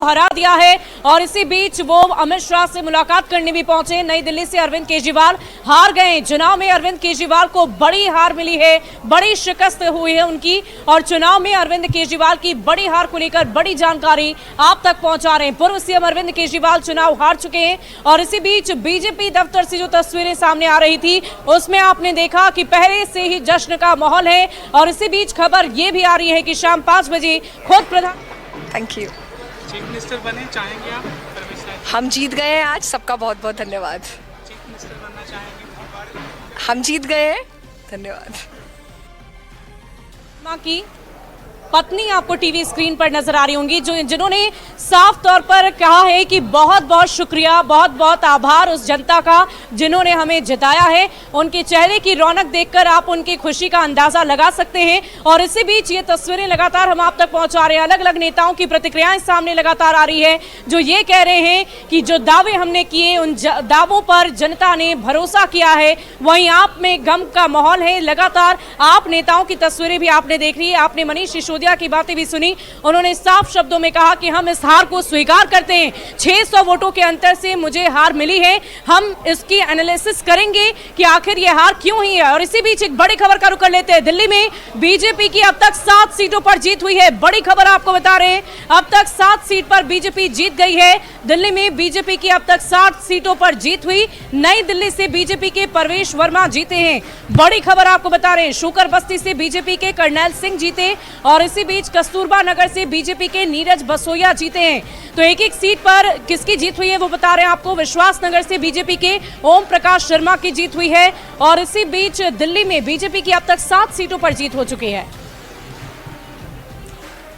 हरा दिया है। और इसी बीच वो अमित शाह से मुलाकात करने भी पहुंचे। नई दिल्ली से अरविंद केजरीवाल हार गए। चुनाव में अरविंद केजरीवाल को बड़ी हार मिली है, बड़ी शिकस्त हुई है उनकी। और चुनाव में अरविंद केजरीवाल की बड़ी हार को लेकर बड़ी जानकारी आप तक पहुंचा रहे हैं। पूर्व सीएम अरविंद केजरीवाल चुनाव हार चुके हैं। और इसी बीच बीजेपी दफ्तर से जो तस्वीरें सामने आ रही थी उसमें आपने देखा कि पहले से ही जश्न का माहौल है। और इसी बीच खबर ये भी आ रही है कि शाम 5 बजे खुद प्रधान थैंक यू चीफ मिनिस्टर बने चाहेंगे आप? परवेश राय हम जीत गए हैं आज, सबका बहुत बहुत धन्यवाद। चीफ मिनिस्टर बनना चाहेंगे? हम जीत गए हैं, धन्यवाद। मां की पत्नी आपको टीवी स्क्रीन पर नजर आ रही होंगी, जिन्होंने साफ तौर पर कहा है कि बहुत बहुत शुक्रिया, बहुत बहुत आभार उस जनता का जिन्होंने हमें जिताया है। उनके चेहरे की रौनक देखकर आप उनकी खुशी का अंदाजा लगा सकते हैं। और इसी बीच ये तस्वीरें लगातार हम आप तक पहुंचा रहे हैं। अलग अलग नेताओं की प्रतिक्रियाएं सामने लगातार आ रही है, जो ये कह रहे हैं कि जो दावे हमने किए उन दावों पर जनता ने भरोसा किया है। वहीं आप में गम का माहौल है। लगातार आप नेताओं की तस्वीरें भी आपने देख ली है। आपने मनीष सिसोदिया की बातें भी सुनी। उन्होंने साफ शब्दों में कहा कि हम इस हार को स्वीकार करते हैं। 600 वोटों के अंतर से मुझे हार मिली है। हम इसकी एनालिसिस करेंगे कि आखिर ये हार क्यों हुई है। और इसी बीच एक बड़ी खबर का रुख कर लेते हैं। दिल्ली में बीजेपी की अब तक 7 सीटों पर जीत हुई है। बड़ी खबर आपको बता रहे हैं, अब तक 7 सीट पर बीजेपी जीत गई है। दिल्ली में बीजेपी की अब तक 7 सीटों पर जीत हुई। नई दिल्ली से बीजेपी के परवेश वर्मा जीते हैं। बड़ी खबर आपको बता रहे हैं, शूकर बस्ती से बीजेपी के कर्नैल सिंह जीते। और इसी बीच कस्तूरबा नगर से बीजेपी के नीरज बसोया जीते हैं। तो एक एक सीट पर किसकी जीत हुई है वो बता रहे हैं आपको। विश्वास नगर से बीजेपी के ओम प्रकाश शर्मा की जीत हुई है। और इसी बीच दिल्ली में बीजेपी की अब तक 7 सीटों पर जीत हो चुकी है।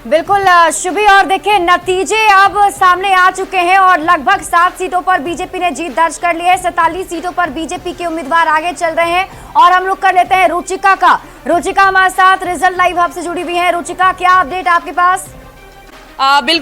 बिल्कुल शुभी, और देखिए नतीजे अब सामने आ चुके हैं और लगभग 7 सीटों पर बीजेपी ने जीत दर्ज कर ली है। 47 सीटों पर बीजेपी के उम्मीदवार आगे चल रहे हैं। और हम लोग कर लेते हैं रुचिका का। रुचिका हमारे साथ रिजल्ट लाइव हब से जुड़ी हुई है। रुचिका, क्या अपडेट आपके पास? बिल्कुल